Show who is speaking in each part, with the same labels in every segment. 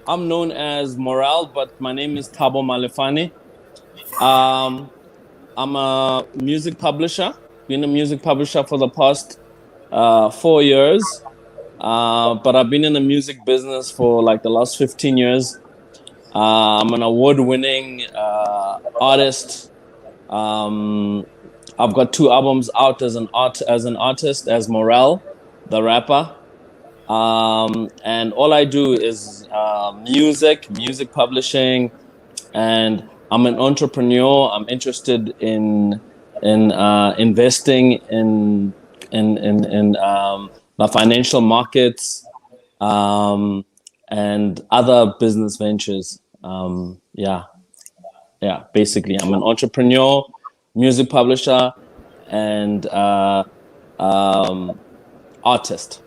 Speaker 1: I'm known as Morale, but my name is Thabo Malefane. Um, I'm a music publisher. Been a music publisher for the past 4 years. But I've been in the music business for like the last 15 years. I'm an award-winning artist. Um, I've got 2 albums out as an artist as Morale, the rapper. And all I do is music publishing, and I'm an entrepreneur. I'm interested in investing in the financial markets, um, and other business ventures. Yeah. Basically, I'm an entrepreneur, music publisher, and um, artist.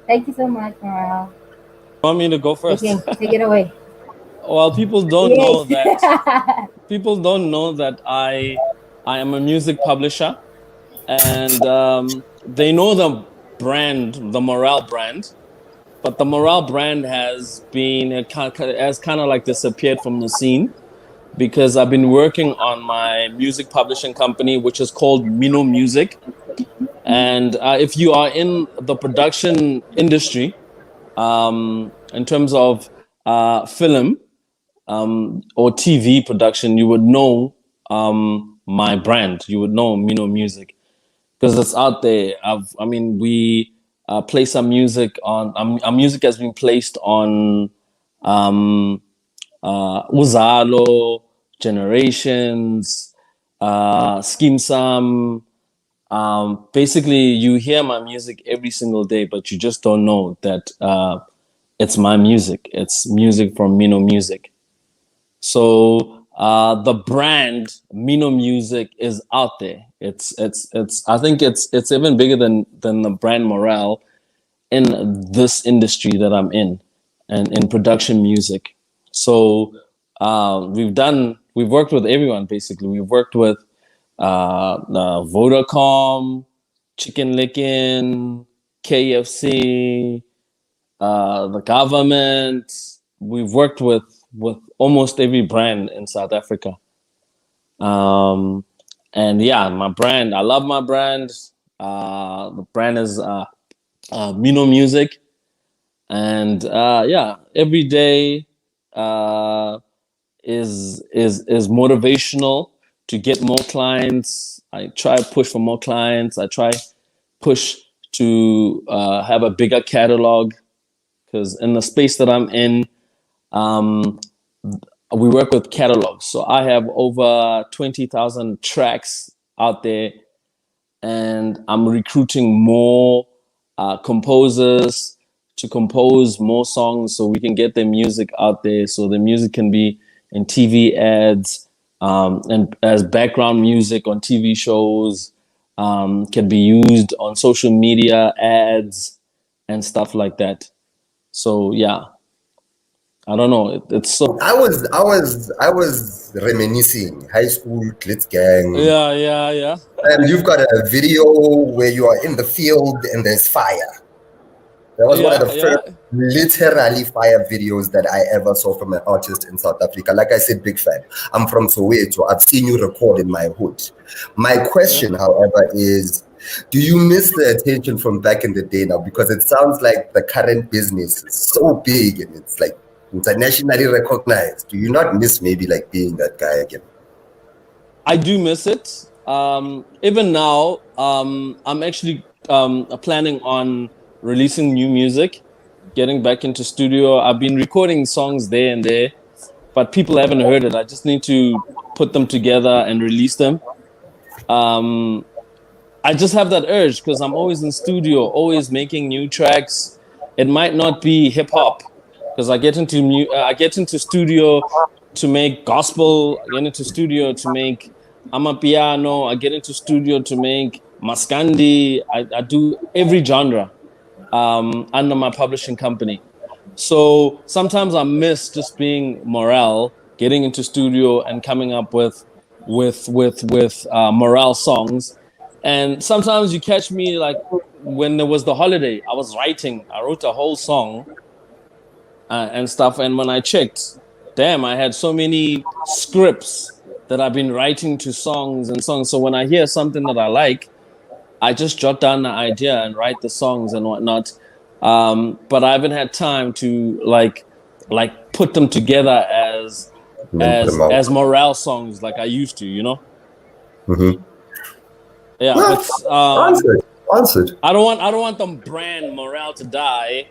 Speaker 2: Thank you so much, Morale.
Speaker 1: Want me to go first?
Speaker 2: Take it away.
Speaker 1: Well, people don't know
Speaker 2: Yes.
Speaker 1: that I am a music publisher, and they know the brand, the Morale brand, but the Morale brand has kind of like disappeared from the scene because I've been working on my music publishing company, which is called Mino Music. And if you are in the production industry, in terms of film or TV production, you would know my brand. You would know Mino Music because it's out there. We play some music on. Our music has been placed on um, Uzalo, Generations, Scheme Sam. Basically, you hear my music every single day, but you just don't know that it's my music. It's music from Mino Music. So the brand Mino Music is out there. It's. I think it's even bigger than the brand Morale in this industry that I'm in, and in production music. So we've worked with everyone basically. We've worked with Vodacom, Chicken Licken, KFC, the government. We've worked with almost every brand in South Africa. Um, and yeah, my brand. I love my brand. The brand is Mino Music, and yeah, every day uh, is motivational to get more clients. I try to push for more clients. I try push to have a bigger catalog because in the space that I'm in, um, we work with catalogs. So I have over 20,000 tracks out there, and I'm recruiting more composers to compose more songs so we can get their music out there. So the music can be in TV ads, and as background music on TV shows, can be used on social media ads and stuff like that. So yeah, I don't know. It's so
Speaker 3: I was reminiscing high school glitz gang,
Speaker 1: yeah.
Speaker 3: and you've got a video where you are in the field and there's fire. That was one of the
Speaker 1: Yeah.
Speaker 3: first literally fire videos that I ever saw from an artist in South Africa. Like I said, big fan. I'm from Soweto. I've seen you record in my hood. My
Speaker 1: Yeah.
Speaker 3: question, however, is do you miss the attention from back in the day now? Because it sounds like the current business is so big and it's like internationally recognized. Do you not miss maybe like being that guy again?
Speaker 1: I do miss it. Even now, I'm actually planning on releasing new music, getting back into studio. I've been recording songs there and there, but people haven't heard it. I just need to put them together and release them. Um, I just have that urge because I'm always in studio, always making new tracks. It might not be hip hop because I get into studio to make gospel. I get into studio to make amapiano. I get into studio to make maskandi. I do every genre under my publishing company. So sometimes I miss just being Morale, getting into studio and coming up with Morale songs. And sometimes you catch me like when there was the holiday, I was writing. I wrote a whole song and stuff. And when I checked, damn, I had so many scripts that I've been writing to songs and songs. So when I hear something that I like, I just jot down the idea and write the songs and whatnot. But I haven't had time to like put them together as morale songs like I used to, you know. Yeah,
Speaker 3: Well,
Speaker 1: but
Speaker 3: answered.
Speaker 1: I don't want the brand morale to die.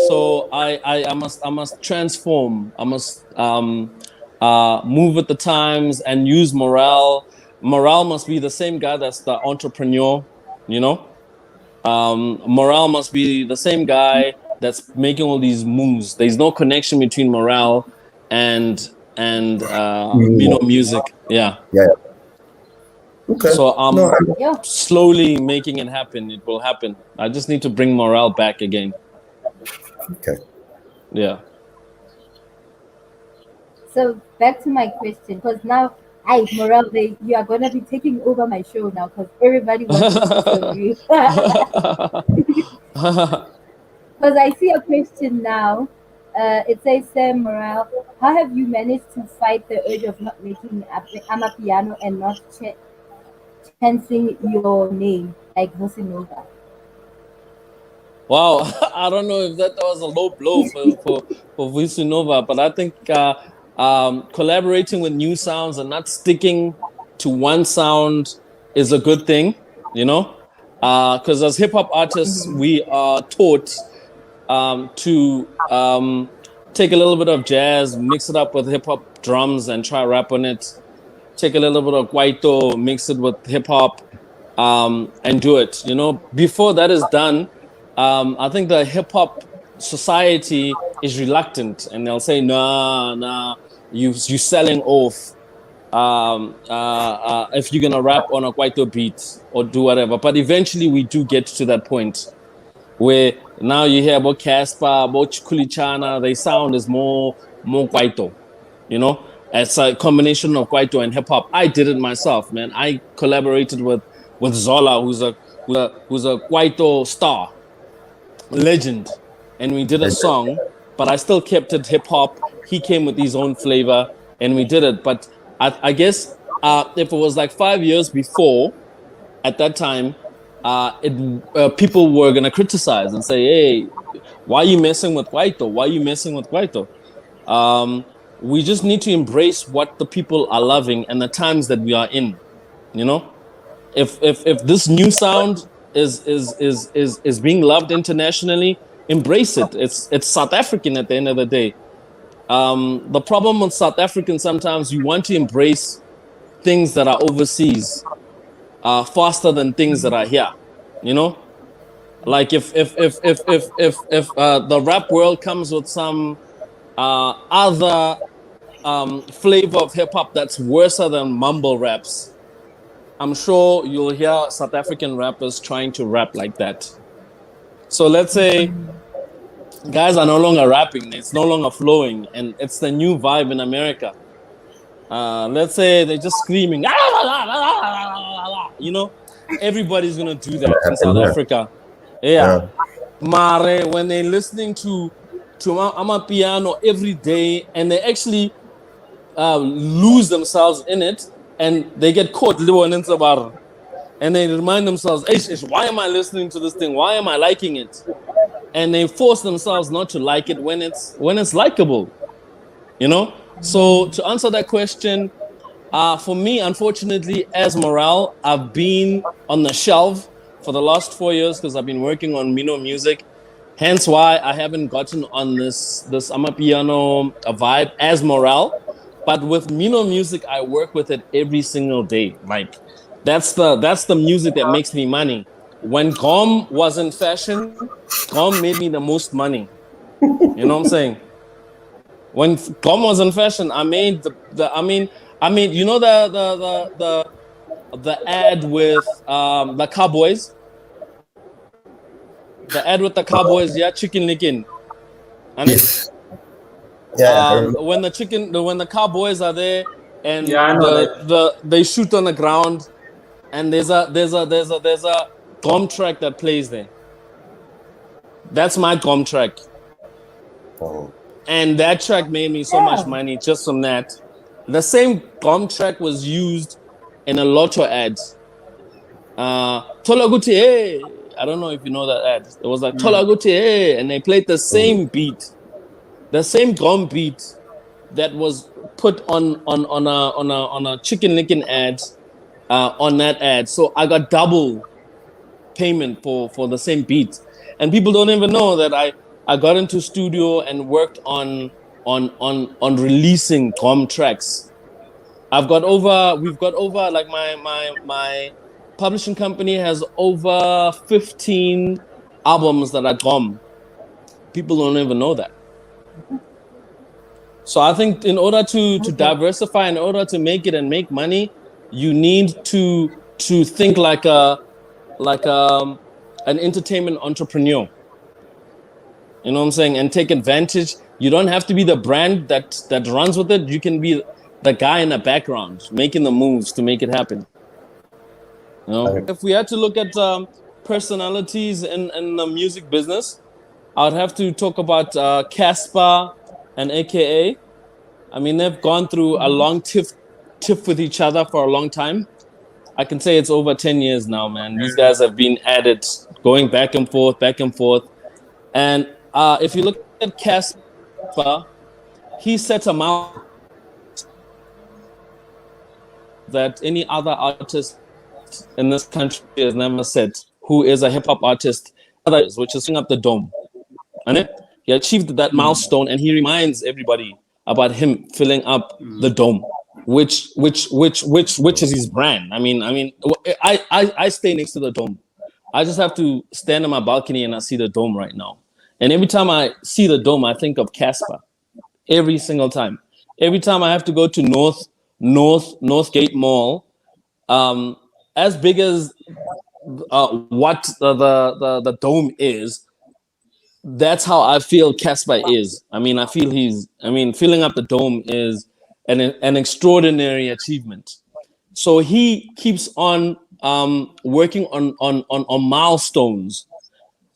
Speaker 1: So I must transform. I must move with the times and use morale. Morale must be the same guy that's the entrepreneur, you know. Morale must be the same guy that's making all these moves. There's no connection between morale and music. Yeah.
Speaker 3: Okay.
Speaker 1: So I'm
Speaker 2: Yeah.
Speaker 1: slowly making it happen. It will happen. I just need to bring morale back again.
Speaker 3: Okay.
Speaker 1: Yeah.
Speaker 2: So back to my question, because now Morale, you are gonna be taking over my show now because everybody wants to listen to you. Because I see a question now. It says, Sam Morale, how have you managed to fight the urge of not making Amapiano and not chancing your name like Vosinova?
Speaker 1: Wow, I don't know if that was a low blow for Vusinova, but I think collaborating with new sounds and not sticking to one sound is a good thing, you know? Because as hip hop artists, we are taught to take a little bit of jazz, mix it up with hip hop drums, and try rap on it. Take a little bit of kwaito, mix it with hip hop, and do it. You know, before that is done, I think the hip hop society is reluctant, and they'll say, "Nah, you selling off. If you're gonna rap on a kwaito beat or do whatever." But eventually, we do get to that point where now you hear about Casper, about Kulichana, they sound is more kwaito, you know. It's a combination of kwaito and hip hop. I did it myself, man. I collaborated with Zola, who's a kwaito star, legend, and we did a song. But I still kept it hip hop. He came with his own flavor, and we did it. But I guess if it was like 5 years before, at that time, people were gonna criticize and say, "Hey, why are you messing with kwaito? Why are you messing with kwaito?" We just need to embrace what the people are loving and the times that we are in. You know, if this new sound is being loved internationally, embrace it. It's South African at the end of the day. The problem with South Africans, sometimes you want to embrace things that are overseas faster than things that are here. You know, like if the rap world comes with some other flavor of hip hop that's worse than mumble raps, I'm sure you'll hear South African rappers trying to rap like that. So let's say guys are no longer rapping, it's no longer flowing, and it's the new vibe in America. Let's say they're just screaming, you know, everybody's gonna do that in South Africa. Yeah. Mare, when they're listening to Amapiano every day and they actually lose themselves in it and they get caught and they remind themselves, why am I listening to this thing? Why am I liking it? And they force themselves not to like it when it's likable, you know? So to answer that question, for me, unfortunately, as Morale, I've been on the shelf for the last 4 years because I've been working on Mino Music. Hence why I haven't gotten on this Amapiano vibe as Morale. But with Mino Music, I work with it every single day. Like that's the music that makes me money. When Gom was in fashion, Gom made me the most money. You know what I'm saying? When Gom was in fashion, I made you know the ad with the Cowboys. The ad with the Cowboys, yeah, Chicken Licken.
Speaker 3: Yes. Yeah.
Speaker 1: When the Cowboys are there and
Speaker 4: Yeah,
Speaker 1: they shoot on the ground, and there's a Gom track that plays there. That's my Gom track.
Speaker 3: Oh.
Speaker 1: And that track made me so much money just from that. The same Gom track was used in a Lotto ad. Tolaguti, hey. I don't know if you know that ad. It was like Tolaguti, hey, and they played the same beat, the same Gom beat that was put on a Chicken Licken ad, on that ad. So I got double payment for the same beat, and people don't even know that I got into studio and worked on releasing Gom tracks. We've got over like my publishing company has over 15 albums that are Gom. People don't even know that. So I think in order to diversify, in order to make it and make money, you need to think like an entertainment entrepreneur. You know what I'm saying? And take advantage. You don't have to be the brand that runs with it. You can be the guy in the background making the moves to make it happen. You know? If we had to look at personalities in the music business, I'd have to talk about Cassper and AKA. I mean, they've gone through a long tiff with each other for a long time. I can say it's over 10 years now, man. These guys have been at it, going back and forth. And if you look at Cassper, he set a milestone that any other artist in this country has never set, who is a hip-hop artist, which is filling up the dome. And he achieved that milestone, and he reminds everybody about him filling up the dome, which is his brand. I mean, I stay next to the dome. I just have to stand on my balcony and I see the dome right now. And every time I see the dome, I think of Cassper. Every single time. Every time I have to go to Northgate Mall, as big as what the dome is, that's how I feel Cassper is. I mean, filling up the dome is an extraordinary achievement. So he keeps on working on milestones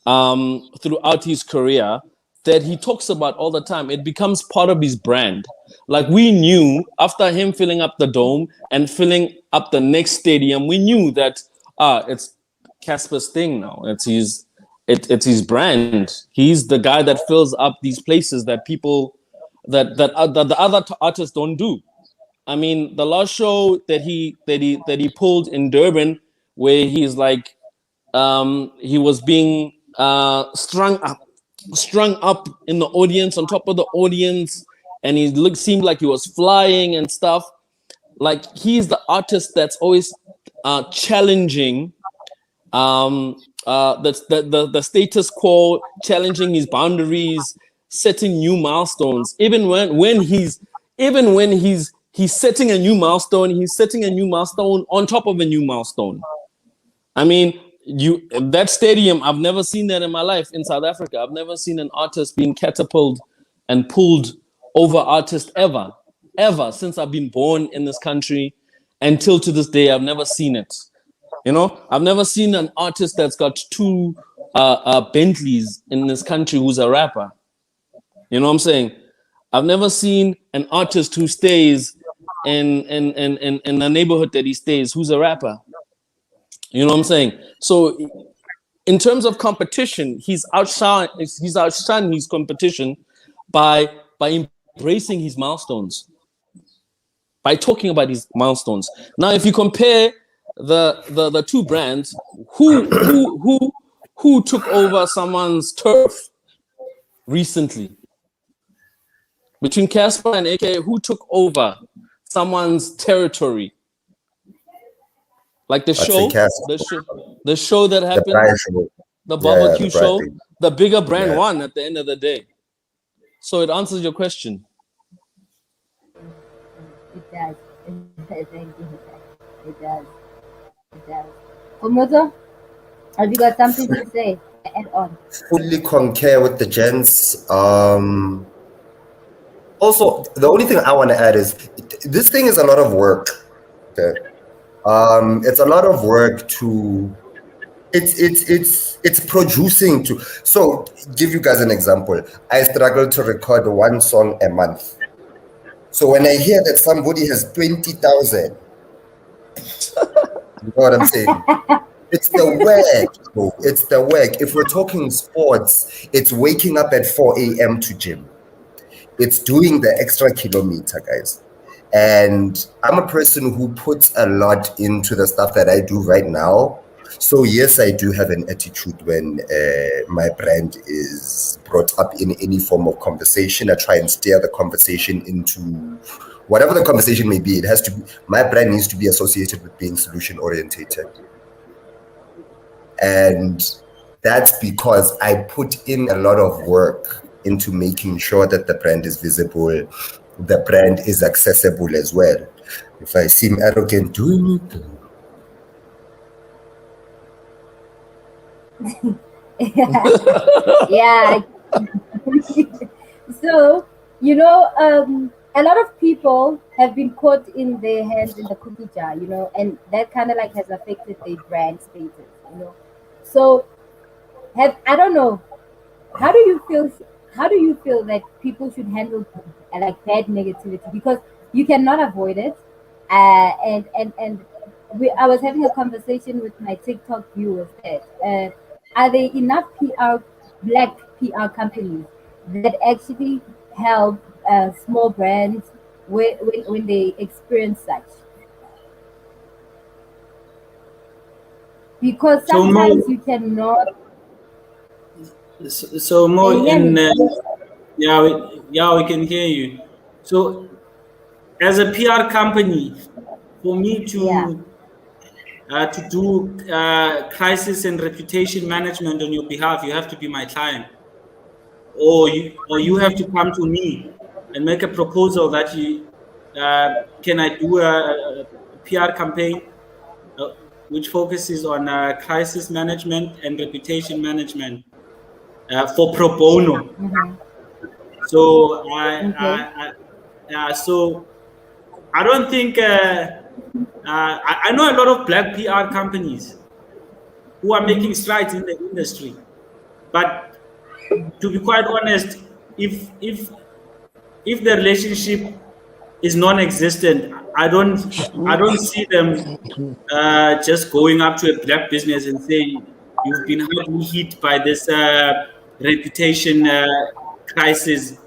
Speaker 1: throughout his career that he talks about all the time. It becomes part of his brand. Like, we knew after him filling up the dome and filling up the next stadium, we knew that it's Cassper's thing now. It's his brand. He's the guy that fills up these places that people that the other artists don't do. I mean, the last show that he pulled in Durban, where he's like, he was being strung up in the audience, on top of the audience, and he seemed like he was flying and stuff. Like, he's the artist that's always challenging the status quo, challenging his boundaries, setting new milestones. Even when he's setting a new milestone, he's setting a new milestone on top of a new milestone. I mean, that stadium, I've never seen that in my life in South Africa. I've never seen an artist being catapulted and pulled over artist ever since I've been born in this country until to this day. I've never seen it. You know, I've never seen an artist that's got two Bentleys in this country who's a rapper. You know what I'm saying? I've never seen an artist who stays in the neighborhood that he stays who's a rapper. You know what I'm saying? So in terms of competition, he's outshined his competition by embracing his milestones, by talking about his milestones. Now, if you compare the two brands, who took over someone's turf recently? Between Cassper and AKA, who took over someone's territory? Like the show that happened, the barbecue show, the bigger brand won at the end of the day. So it answers your question.
Speaker 2: It does. Thank you. It does. Komodo, have you got something to say? Add on.
Speaker 3: Fully concur with the gents. Also, the only thing I want to add is this thing is a lot of work. Okay. It's a lot of work to it's producing to. So give you guys an example. I struggle to record one song a month. So when I hear that somebody has 20,000, you know what I'm saying? It's the work, bro. It's the work. If we're talking sports, it's waking up at 4 a.m. to gym. It's doing the extra kilometer, guys. And I'm a person who puts a lot into the stuff that I do right now. So yes, I do have an attitude when my brand is brought up in any form of conversation. I try and steer the conversation into whatever the conversation may be. It has to be, my brand needs to be associated with being solution orientated. And that's because I put in a lot of work into making sure that the brand is visible, the brand is accessible as well. If I seem arrogant doing it,
Speaker 2: yeah. So, you know, a lot of people have been caught in their hands in the cookie jar, you know, and that kind of like has affected their brand status, you know. So, I don't know, how do you feel? How do you feel that people should handle like bad negativity, because you cannot avoid it, I was having a conversation with my TikTok viewers that are there enough black PR companies that actually help small brands when they experience such? Because
Speaker 4: So Mo,
Speaker 2: sometimes you cannot.
Speaker 4: so Mo,
Speaker 2: Can you hear
Speaker 4: in
Speaker 2: me?
Speaker 4: we can hear you. So as a PR company, for me
Speaker 2: Yeah.
Speaker 4: to do crisis and reputation management on your behalf, you have to be my client, or you have to come to me and make a proposal that you can I do a PR campaign which focuses on crisis management and reputation management for pro bono.
Speaker 2: Mhm.
Speaker 4: So
Speaker 2: Okay.
Speaker 4: so I don't think I know a lot of black PR companies who are making strides in the industry, but to be quite honest, if the relationship is non-existent, I don't see them just going up to a black business and saying you've been hardly hit by this reputation crisis.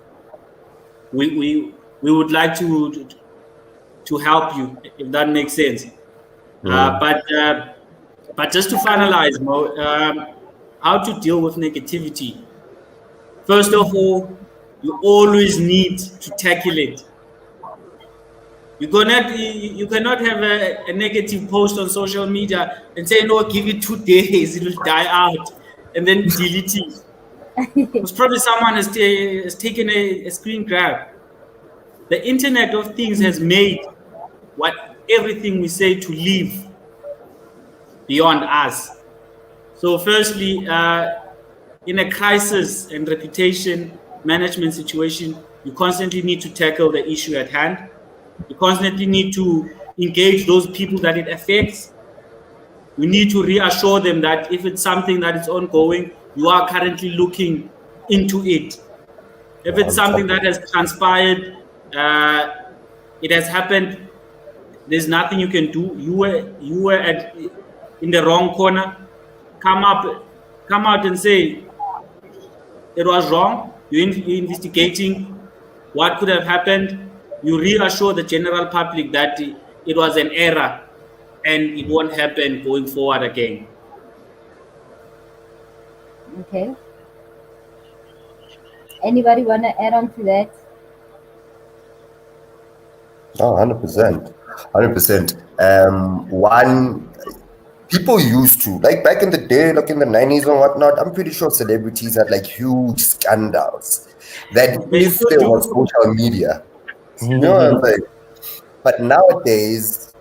Speaker 4: We would like to help you, if that makes sense. But just to finalize, Mo, how to deal with negativity. First of all, you always need to tackle it. You cannot have a negative post on social media and say, no, give it 2 days, it will die out, and then delete it. Because probably someone has taken a screen grab. The Internet of Things has made everything we say to live beyond us. So firstly, in a crisis and reputation management situation, you constantly need to tackle the issue at hand. You constantly need to engage those people that it affects. You need to reassure them that if it's something that is ongoing, you are currently looking into it. If it's something that has transpired, it has happened, there's nothing you can do. You were in the wrong corner. Come out and say it was wrong. You're investigating what could have happened. You reassure the general public that it was an error and it won't happen going forward again.
Speaker 2: Okay. Anybody want to add on to that?
Speaker 3: Oh, 100%. 100%. One, people used to, like back in the day, like in the 90s and whatnot, I'm pretty sure celebrities had like huge scandals that if there was social media, you know what I'm saying? But nowadays,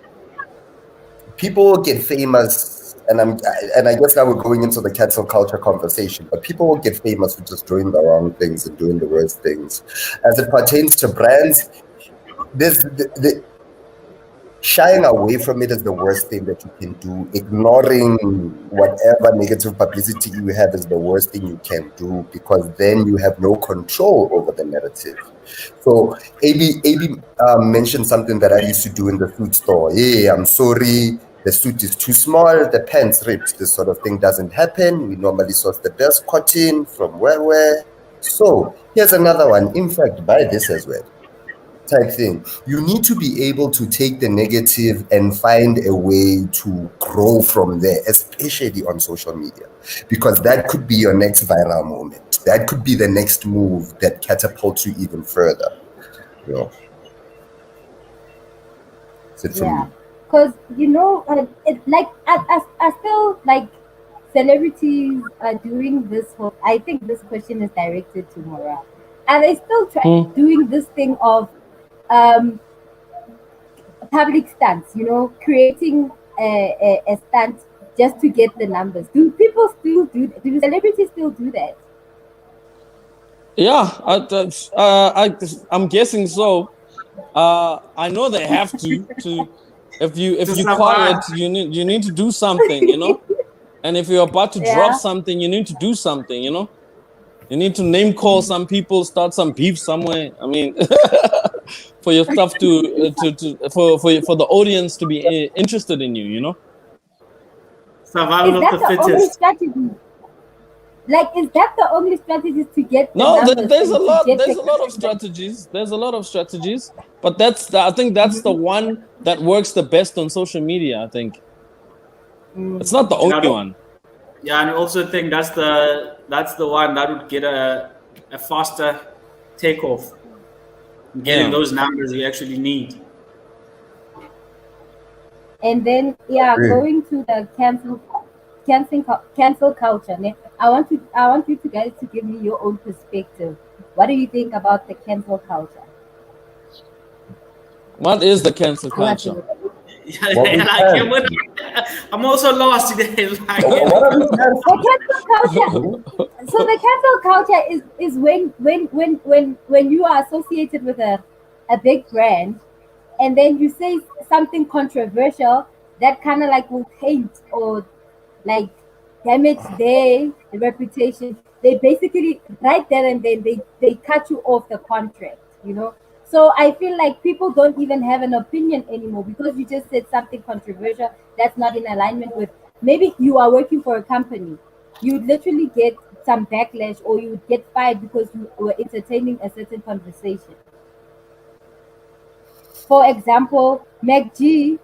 Speaker 3: people get famous, and I guess now we're going into the cancel culture conversation, but people will get famous for just doing the wrong things and doing the worst things. As it pertains to brands, shying away from it is the worst thing that you can do. Ignoring whatever negative publicity you have is the worst thing you can do, because then you have no control over the narrative. So AB mentioned something that I used to do in the food store. Hey, I'm sorry, the suit is too small, the pants ripped. This sort of thing doesn't happen. We normally source the best cotton from where. So here's another one. In fact, buy this as well. Type thing. You need to be able to take the negative and find a way to grow from there, especially on social media, because that could be your next viral moment. That could be the next move that catapults you even further. You know. That's it from me.
Speaker 2: Because I feel like celebrities are doing this whole. I think this question is directed to Mora. Are they still doing this thing of public stunts? Creating a stunt just to get the numbers. Do people still do? Do celebrities still do that?
Speaker 1: Yeah, I'm guessing so. I know they have to. If you quiet, you need to do something, And if you're about to drop something, you need to do something, You need to name call some people, start some beef somewhere. I mean, for your stuff for the audience to be interested in you,
Speaker 4: Survival of the fittest.
Speaker 2: Only strategy? Like, is that the only strategy to get?
Speaker 1: There's a lot of strategies. There's a lot of strategies, but I think that's the one that works the best on social media. I think it's not the only one.
Speaker 4: Yeah, and I also think that's the one that would get a faster takeoff, getting those numbers you actually need.
Speaker 2: And then going to the cancel culture. I want you guys to give me your own perspective. What do you think about the cancel culture?
Speaker 1: What is the cancel culture?
Speaker 4: I'm also lost today.
Speaker 2: The cancel culture. So the cancel culture is when you are associated with a big brand, and then you say something controversial that kind of like will taint or like damage their reputation. They basically right there and then they cut you off the contract, So I feel like people don't even have an opinion anymore because you just said something controversial that's not in alignment with, maybe you are working for a company. You'd literally get some backlash or you would get fired because you were entertaining a certain conversation. For example, MacG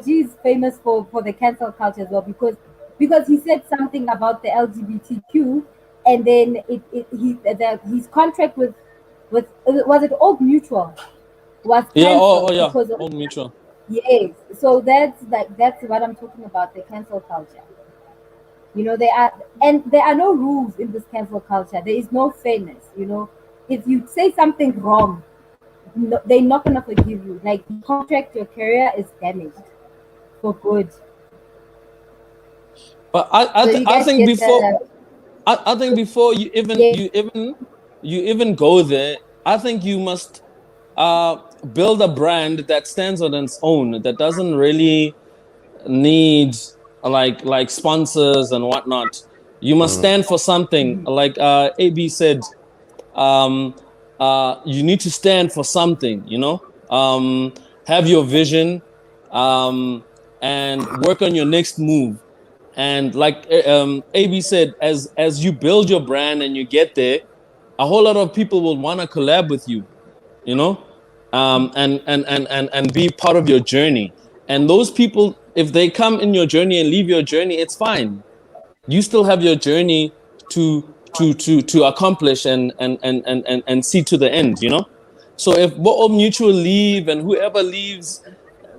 Speaker 2: is famous for the cancel culture as well because he said something about the LGBTQ, and then his contract with was it Old Mutual was canceled
Speaker 1: Old Mutual.
Speaker 2: Yes, so that's what I'm talking about, the cancel culture. There are no rules in this cancel culture. There is no fairness. If you say something wrong, they're not gonna forgive you. Like, the contract, your career is damaged for good.
Speaker 1: But I think before you even go there, I think you must build a brand that stands on its own, that doesn't really need like sponsors and whatnot. You must stand for something. Like AB said, you need to stand for something, have your vision, and work on your next move. And like AB said, as you build your brand and you get there, a whole lot of people will want to collab with you, and be part of your journey. And those people, if they come in your journey and leave your journey, it's fine. You still have your journey to accomplish and see to the end, So if Old Mutual leave and whoever leaves,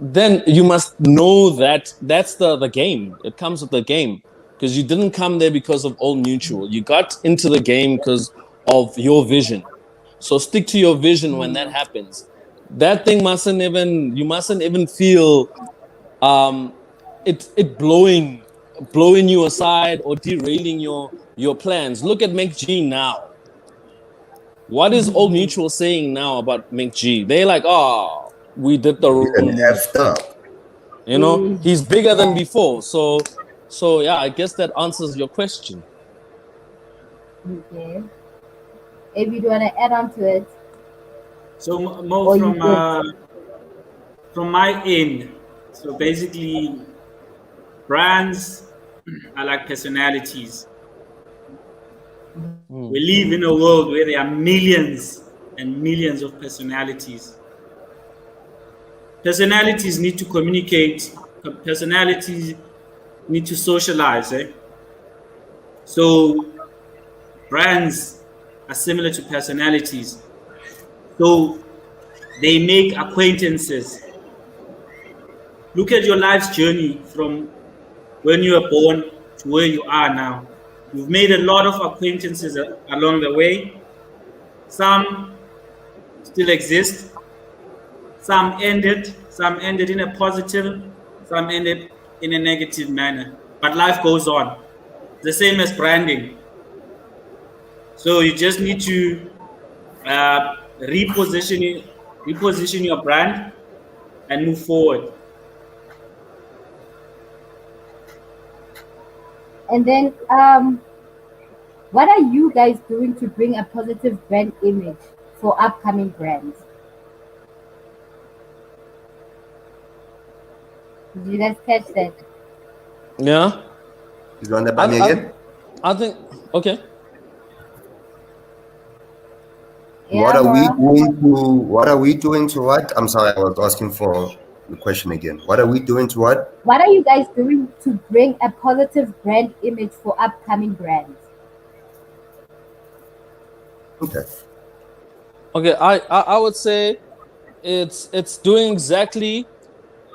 Speaker 1: then you must know that that's the game. It comes with the game, because you didn't come there because of Old Mutual. You got into the game because of your vision. So stick to your vision when that happens. That thing you mustn't even feel it blowing you aside or derailing your plans. Look at MacG now. What is Old Mutual saying now about MacG? They're like, oh, we did the wrong
Speaker 3: And
Speaker 1: move.
Speaker 3: effed up.
Speaker 1: You know, he's bigger than before. So yeah, I guess that answers your question.
Speaker 2: Okay. If you want to add on to it.
Speaker 4: So
Speaker 2: Or
Speaker 4: Mo,
Speaker 2: you
Speaker 4: from my end, so basically, brands are like personalities. We live in a world where there are millions and millions of personalities. Personalities need to communicate. Personalities need to socialize. So brands are similar to personalities. So they make acquaintances. Look at your life's journey from when you were born to where you are now. You've made a lot of acquaintances along the way. Some still exist. Some ended in a positive, some ended in a negative manner. But life goes on. The same as branding. So you just need to reposition your brand and move forward.
Speaker 2: And then, what are you guys doing to bring a positive brand image for upcoming brands? Did you guys catch that?
Speaker 1: Yeah.
Speaker 3: You want that by me again?
Speaker 1: I think okay.
Speaker 2: Yeah,
Speaker 3: What are we
Speaker 2: Mara?
Speaker 3: doing to what? I'm sorry, I was asking for the question again. What are we doing to what?
Speaker 2: What are you guys doing to bring a positive brand image for upcoming brands?
Speaker 3: Okay.
Speaker 1: Okay, I would say it's doing exactly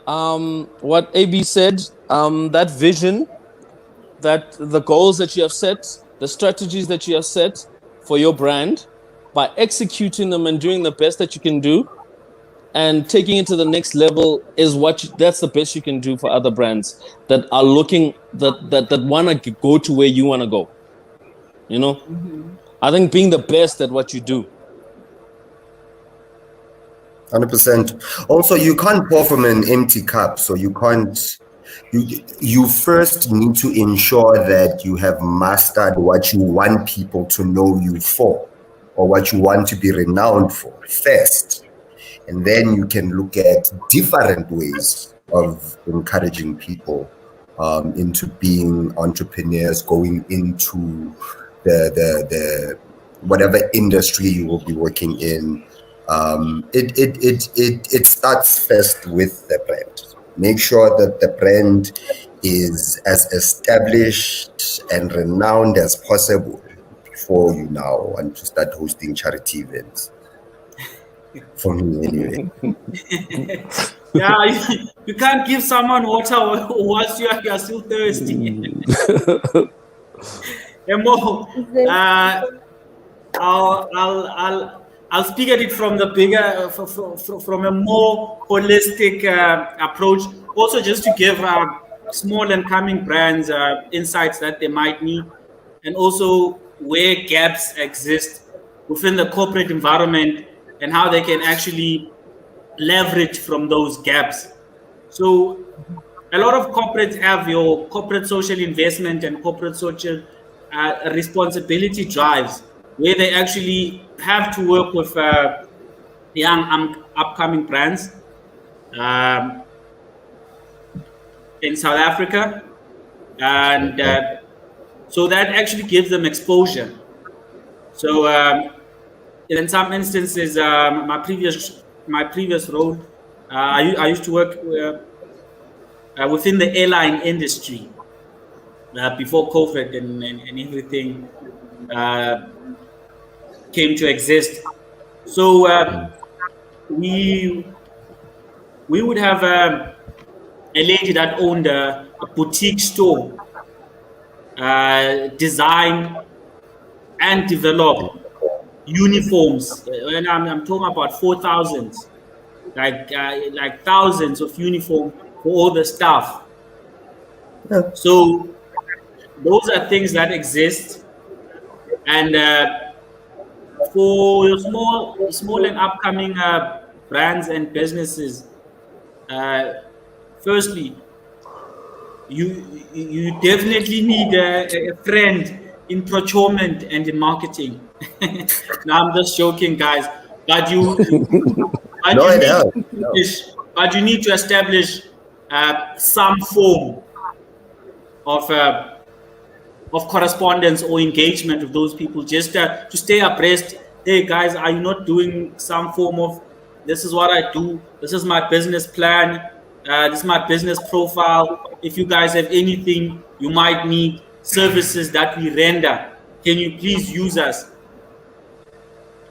Speaker 1: what AB said. That vision, that the goals that you have set, the strategies that you have set for your brand, by executing them and doing the best that you can do, and taking it to the next level is that's the best you can do for other brands that are looking that want to go to where you want to go. You know, I think being the best at what you do.
Speaker 3: 100%. Also, you can't pour from an empty cup, so you can't. You first need to ensure that you have mastered what you want people to know you for, or what you want to be renowned for first. And then you can look at different ways of encouraging people into being entrepreneurs, going into the whatever industry you will be working in. It starts first with the brand. Make sure that the brand is as established and renowned as possible before you now want to start hosting charity events. For me, anyway.
Speaker 4: Yeah, you can't give someone water whilst you are still thirsty. Mo, I'll speak at it from the bigger, from a more holistic approach. Also, just to give small and coming brands insights that they might need, and also where gaps exist within the corporate environment and how they can actually leverage from those gaps. So a lot of corporates have your corporate social investment and corporate social responsibility drives, where they actually have to work with young upcoming brands in South Africa. And so that actually gives them exposure. So in some instances, my previous role, I used to work within the airline industry before COVID and everything came to exist. So we would have a lady that owned a boutique store, design and develop uniforms, and I'm talking about 4,000, like thousands of uniforms for all the staff.
Speaker 3: Yeah.
Speaker 4: So those are things that exist, and for small and upcoming brands and businesses, firstly, you definitely need a friend in procurement and in marketing. Now I'm just joking, guys. But but
Speaker 3: No,
Speaker 4: you
Speaker 3: it
Speaker 4: need
Speaker 3: helps.
Speaker 4: to establish some form of correspondence or engagement with those people, just to stay abreast. Hey guys, are you not doing some form of, this is what I do, this is my business plan, this is my business profile. If you guys have anything you might need, services that we render, can you please use us?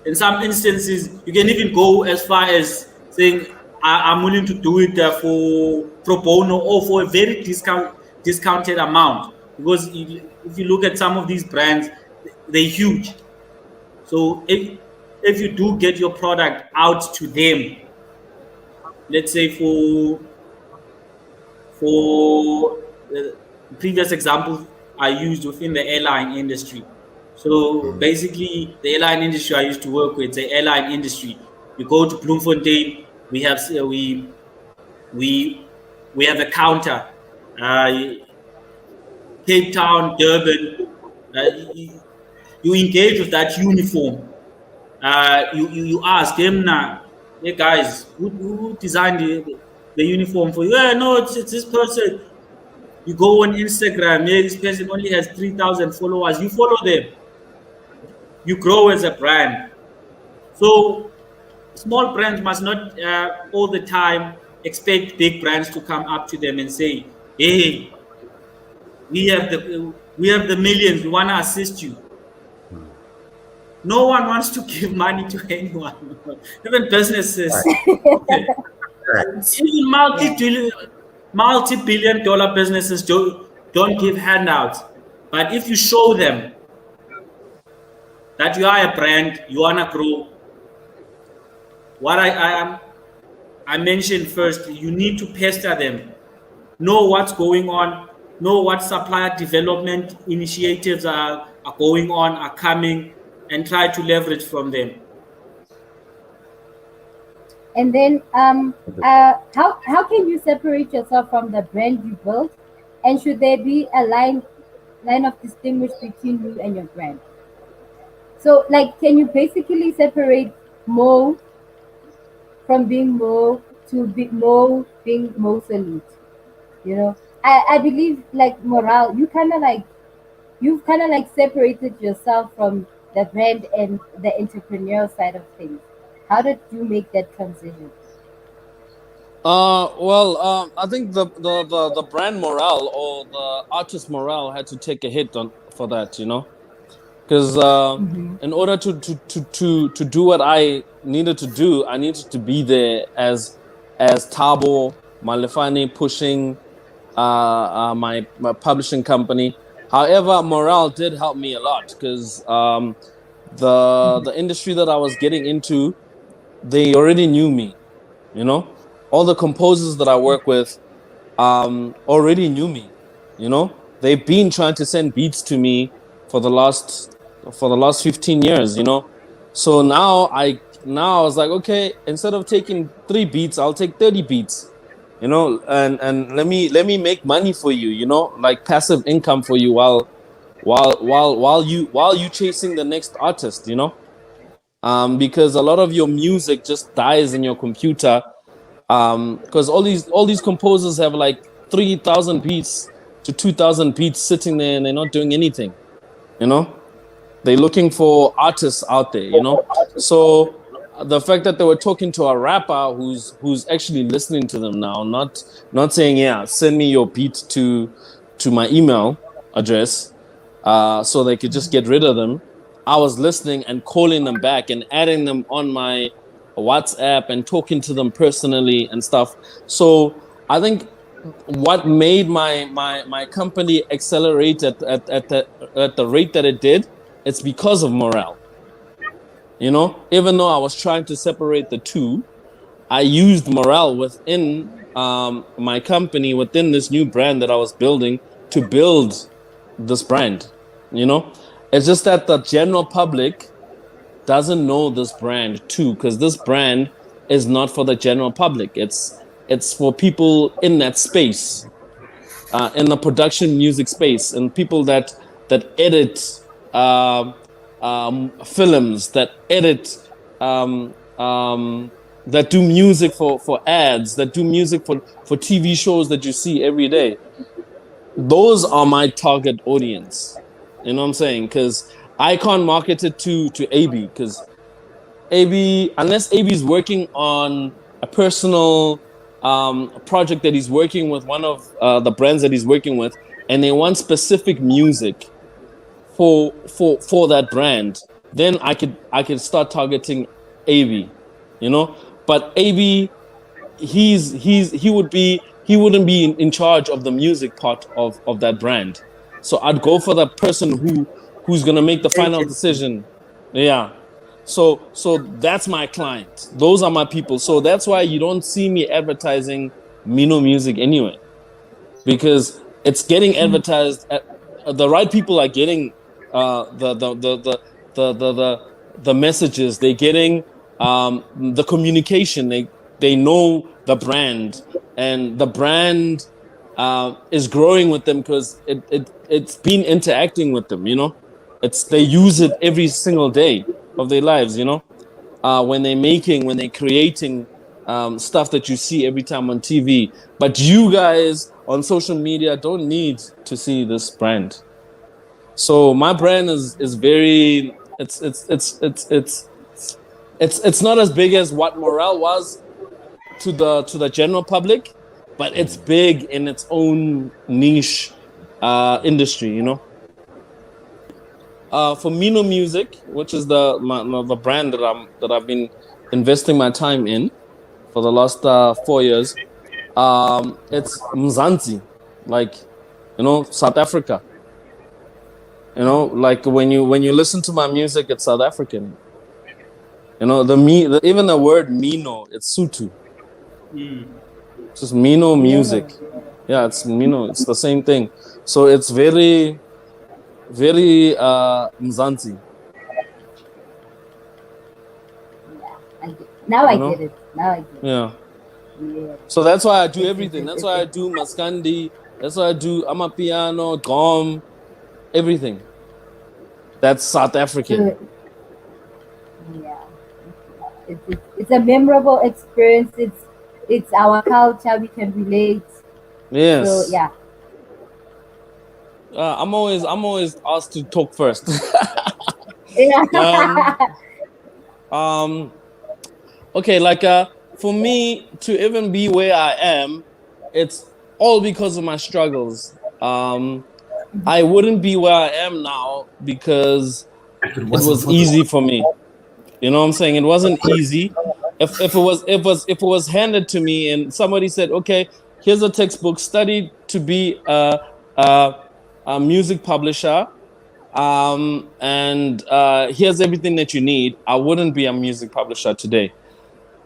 Speaker 4: In some instances, you can even go as far as saying, I'm willing to do it for pro bono or for a very discounted amount. Because if you look at some of these brands, they're huge. So if you do get your product out to them, let's say for the previous example I used within the airline industry. So basically, the airline industry I used to work with, the airline industry. You go to Bloemfontein, we have we have a counter. Cape Town, Durban. You engage with that uniform. You ask them now, hey guys, who designed the uniform for you? Yeah, no, it's this person. You go on Instagram, yeah, this person only has 3,000 followers. You follow them. You grow as a brand. So small brands must not all the time expect big brands to come up to them and say, hey, we have the millions, we want to assist you. No one wants to give money to anyone, even businesses. Even multi-billion dollar businesses don't give handouts. But if you show them that you are a brand, you want to grow, what I mentioned first, you need to pester them, know what's going on, know what supplier development initiatives are going on, are coming, and try to leverage from them.
Speaker 2: And then, how can you separate yourself from the brand you built? And should there be a line of distinguish between you and your brand? So, like, can you basically separate Mo from being Mo to Mo being Mo Salute? You know, I believe like Morale, you've kind of like separated yourself from the brand and the entrepreneurial side of things. How did you make that transition?
Speaker 1: I think the brand morale or the artist morale had to take a hit for that, you know, because in order to do what I needed to do, I needed to be there as Thabo Malefane pushing my publishing company. However, morale did help me a lot because the industry that I was getting into, they already knew me, you know. All the composers that I work with already knew me, you know. They've been trying to send beats to me for the last 15 years, you know. So now I was like, okay, instead of taking 3 beats, I'll take 30 beats, you know, and let me make money for you, you know, like passive income for you while you chasing the next artist, you know. Because a lot of your music just dies in your computer. Because all these composers have like 3,000 beats to 2,000 beats sitting there and they're not doing anything, you know. They're looking for artists out there, you know. So the fact that they were talking to a rapper who's actually listening to them now, not saying, yeah, send me your beat to my email address, so they could just get rid of them. I was listening and calling them back and adding them on my WhatsApp and talking to them personally and stuff. So I think what made my company accelerate at the rate that it did, it's because of morale. You know, even though I was trying to separate the two, I used morale within my company, within this new brand that I was building to build this brand. You know, it's just that the general public doesn't know this brand too, because this brand is not for the general public. It's for people in that space, in the production music space, and people that edit films, that edit, that do music for ads, that do music for TV shows that you see every day. Those are my target audience. You know what I'm saying? Because I can't market it to AB, because unless AB is working on a personal project that he's working with one of the brands that he's working with, and they want specific music for that brand, then I could start targeting AB, you know. But AB, he wouldn't be in charge of the music part of that brand. So I'd go for the person who's gonna make the final decision. Yeah. So that's my client. Those are my people. So that's why you don't see me advertising Mino Music anyway, because it's getting advertised. The right people are getting the messages. They're getting the communication. They know the brand, and the brand is growing with them because it's been interacting with them. You know, they use it every single day of their lives, you know, when they're creating stuff that you see every time on TV. But you guys on social media don't need to see this brand. So my brand is very, it's not as big as what Morel was to the general public, but it's big in its own niche industry, you know. For Mino Music, which is the brand that I've been investing my time in for the last 4 years, it's Mzansi, like, you know, South Africa. You know, like when you listen to my music, it's South African. You know, even the word Mino, it's Sutu. It's just Mino Music. Yeah, it's Mino. It's the same thing. So it's very Mzansi.
Speaker 2: Now I get it.
Speaker 1: Yeah. So that's why I do everything. That's why I do Maskandi. That's why I do Amapiano, Gom, everything. That's South African.
Speaker 2: Yeah. It's a memorable experience. It's our culture. We can relate.
Speaker 1: Yes.
Speaker 2: So yeah.
Speaker 1: I'm always asked to talk first.
Speaker 2: Yeah.
Speaker 1: Okay, like for me to even be where I am, it's all because of my struggles. I wouldn't be where I am now because it was easy for me. You know what I'm saying? It wasn't easy. If it was handed to me and somebody said, okay, here's a textbook, study to be a music publisher, and here's everything that you need, I wouldn't be a music publisher today.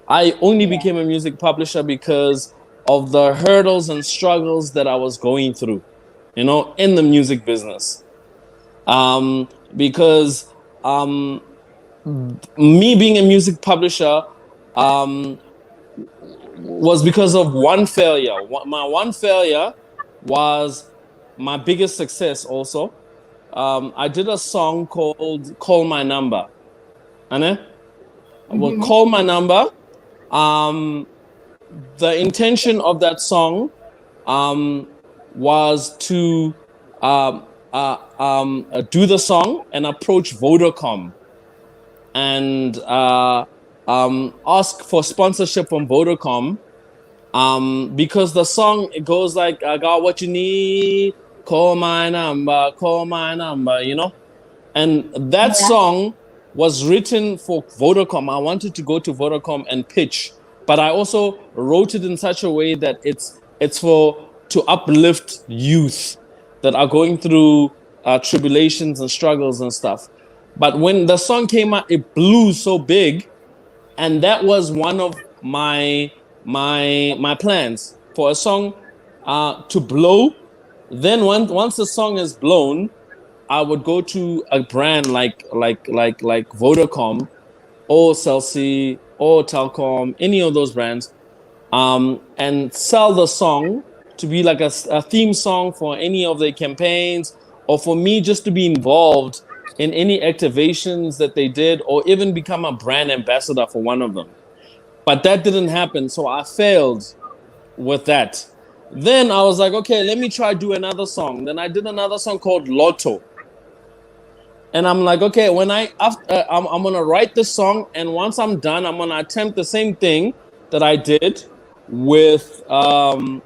Speaker 1: I only became a music publisher because of the hurdles and struggles that I was going through, you know, in the music business. Because me being a music publisher was because of one failure. My one failure was my biggest success also. I did a song called Call My Number. Well, Call My Number. The intention of that song was to do the song and approach Vodacom and ask for sponsorship from Vodacom, because the song, it goes like, I got what you need, call my number, you know? And that song was written for Vodacom. I wanted to go to Vodacom and pitch, but I also wrote it in such a way that it's to uplift youth that are going through tribulations and struggles and stuff. But when the song came out, it blew so big, and that was one of my plans for a song to blow. Then once the song is blown, I would go to a brand like Vodacom or Cell C or Telcom, any of those brands, and sell the song to be like a theme song for any of their campaigns, or for me just to be involved in any activations that they did, or even become a brand ambassador for one of them. But that didn't happen, so I failed with that. Then I was like, okay, let me try do another song. Then I did another song called Lotto. And I'm like, okay, when I'm gonna write this song, and once I'm done, I'm gonna attempt the same thing that I did with Call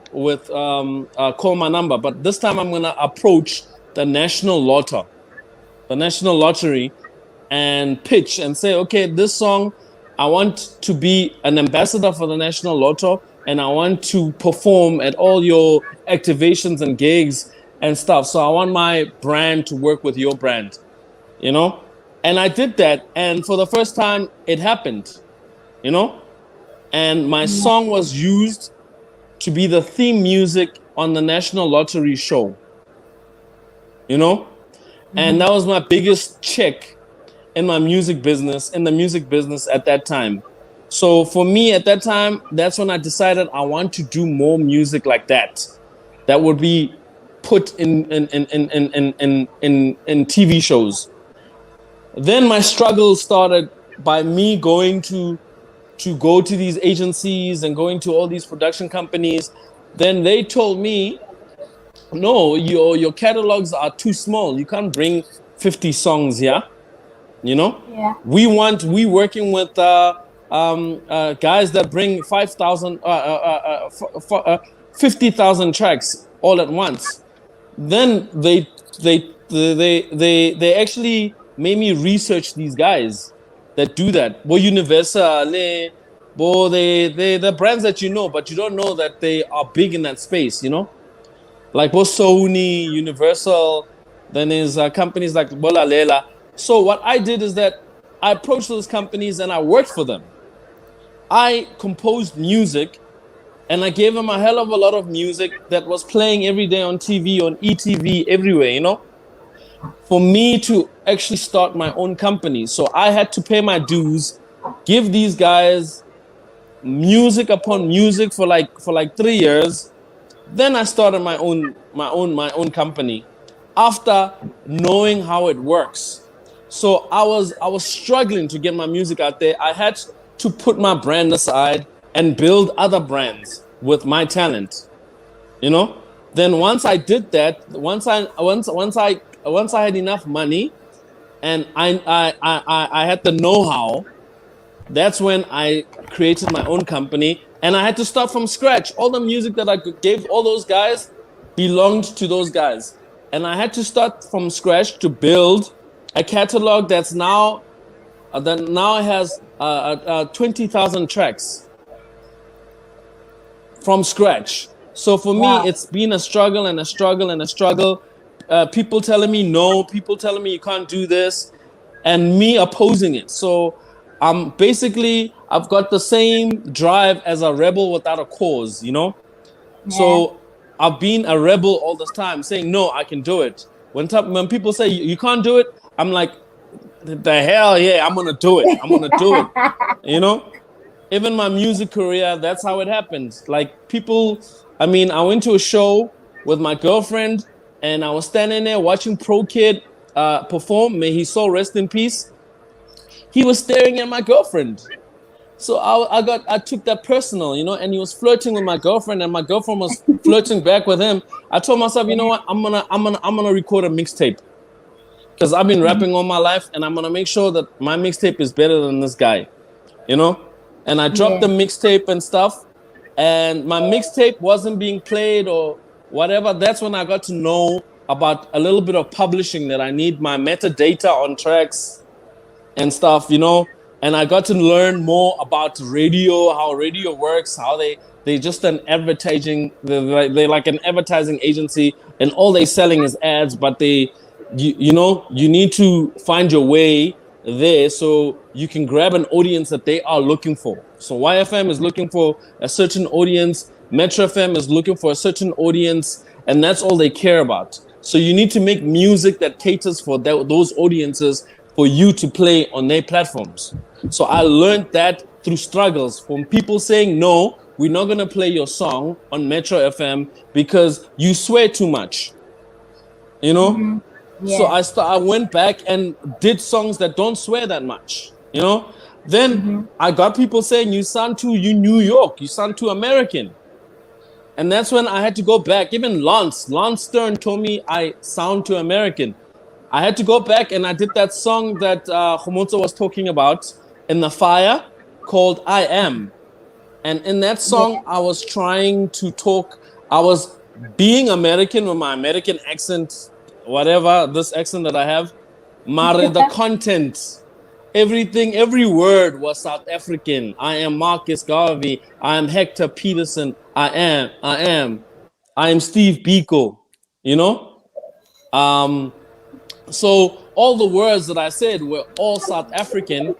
Speaker 1: My Number, but this time I'm gonna approach the national lottery, and pitch and say, okay, this song, I want to be an ambassador for the national lotto, and I want to perform at all your activations and gigs and stuff. So I want my brand to work with your brand, you know? And I did that, and for the first time, it happened, you know? And my song was used to be the theme music on the national lottery show, you know? And that was my biggest check in the music business at that time. So for me at that time, that's when I decided I want to do more music like that. That would be put in TV shows. Then my struggle started by me going to these agencies and going to all these production companies. Then they told me, no, your catalogs are too small. You can't bring 50 songs here. You know?
Speaker 2: Yeah.
Speaker 1: We working with guys that bring 50,000 tracks all at once. Then they actually made me research these guys that do that. Bo Universal, bo the brands that you know, but you don't know that they are big in that space, you know? Like both Sony, Universal, then there's companies like Bolalela. So what I did is that I approached those companies and I worked for them. I composed music and I gave them a hell of a lot of music that was playing every day on TV, on ETV, everywhere, you know, for me to actually start my own company. So I had to pay my dues, give these guys music upon music for like 3 years. Then I started my own company after knowing how it works. So I was struggling to get my music out there. I had to put my brand aside and build other brands with my talent, you know. Then once I did that, once I had enough money, and I had the know-how, that's when I created my own company, and I had to start from scratch. All the music that I gave all those guys belonged to those guys, and I had to start from scratch to build a catalog that's now has 20,000 tracks from scratch. So for me, it's been a struggle and a struggle and a struggle. People telling me no, people telling me you can't do this, and me opposing it. So basically, I've got the same drive as a rebel without a cause, you know? Yeah. So I've been a rebel all the time, saying, no, I can do it. When people say, you can't do it, I'm like, the hell, yeah, I'm going to do it. I'm going to do it, you know? Even my music career, that's how it happened. Like people, I went to a show with my girlfriend, and I was standing there watching Pro Kid perform. May his soul rest in peace. He was staring at my girlfriend. So I took that personal, you know, and he was flirting with my girlfriend, and my girlfriend was flirting back with him. I told myself, you know what, I'm gonna record a mixtape, because I've been rapping all my life, and I'm gonna make sure that my mixtape is better than this guy, you know. And I dropped the mixtape and stuff, and my mixtape wasn't being played or whatever. That's when I got to know about a little bit of publishing, that I need my metadata on tracks and stuff, you know. And I got to learn more about radio, how radio works, how they just an advertising, they're like an advertising agency, and all they're selling is ads, but you need to find your way there so you can grab an audience that they are looking for. So YFM is looking for a certain audience, Metro FM is looking for a certain audience, and that's all they care about. So you need to make music that caters for those audiences for you to play on their platforms. So I learned that through struggles from people saying, no, we're not going to play your song on Metro FM because you swear too much. You know?
Speaker 2: Mm-hmm. Yeah.
Speaker 1: So I went back and did songs that don't swear that much. You know? Then I got people saying, you New York, you sound too American. And that's when I had to go back. Even Lance Stern told me I sound too American. I had to go back and I did that song that Khomotso was talking about in the fire called I Am. And in that song, I was trying to talk, I was being American with my American accent, whatever, this accent that I have. Mare, the content, everything, every word was South African. I am Marcus Garvey. I am Hector Peterson. I am Steve Biko, you know? So all the words that I said were all South African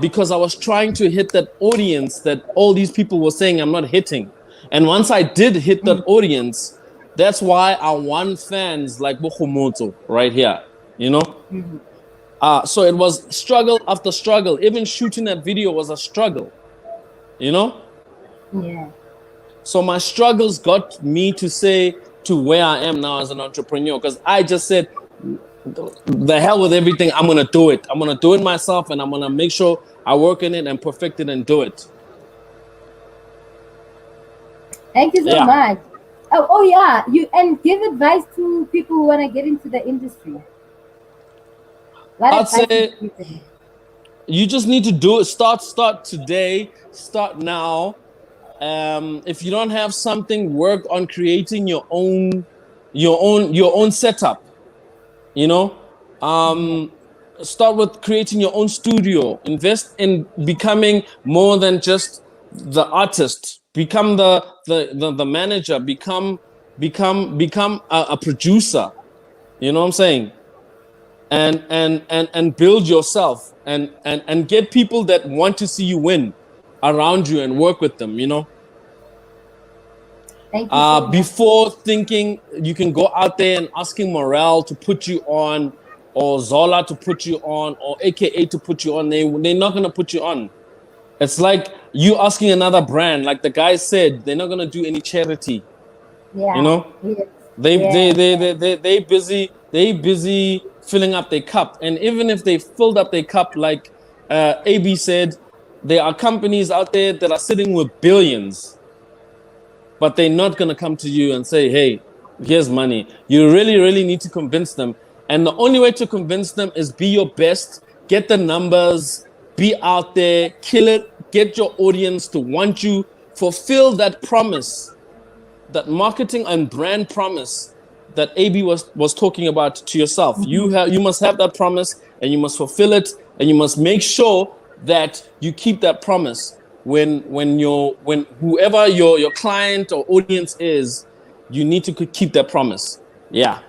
Speaker 1: because I was trying to hit that audience that all these people were saying I'm not hitting. And once I did hit that audience, that's why I won fans like Bokhomotso right here, you know? So it was struggle after struggle. Even shooting that video was a struggle, you know?
Speaker 2: Yeah.
Speaker 1: So my struggles got me to where I am now as an entrepreneur because I just said, the hell with everything, I'm going to do it. I'm going to do it myself and I'm going to make sure I work in it and perfect it and do it.
Speaker 2: Thank you so much. Oh yeah, and give advice to people who want to get into the industry.
Speaker 1: I'd say you just need to do it. Start today. Start now. If you don't have something, work on creating your own setup. You know, start with creating your own studio. Invest in becoming more than just the artist. Become the manager. Become a producer. You know what I'm saying? And build yourself and get people that want to see you win around you and work with them, you know.
Speaker 2: Thank you so much.
Speaker 1: Before thinking you can go out there and asking Morale to put you on or Zola to put you on or AKA to put you on, they're not going to put you on. It's like you asking another brand, like the guy said, they're not going to do any charity.
Speaker 2: Yeah.
Speaker 1: You know?
Speaker 2: Yes.
Speaker 1: They busy filling up their cup. And even if they filled up their cup, like AB said, there are companies out there that are sitting with billions, but they're not going to come to you and say, hey, here's money. You really, really need to convince them. And the only way to convince them is be your best, get the numbers, be out there, kill it, get your audience to want you, fulfill that promise, that marketing and brand promise that AB was talking about to yourself. You must have that promise and you must fulfill it and you must make sure that you keep that promise when whoever your client or audience is, you need to keep that promise. Yeah.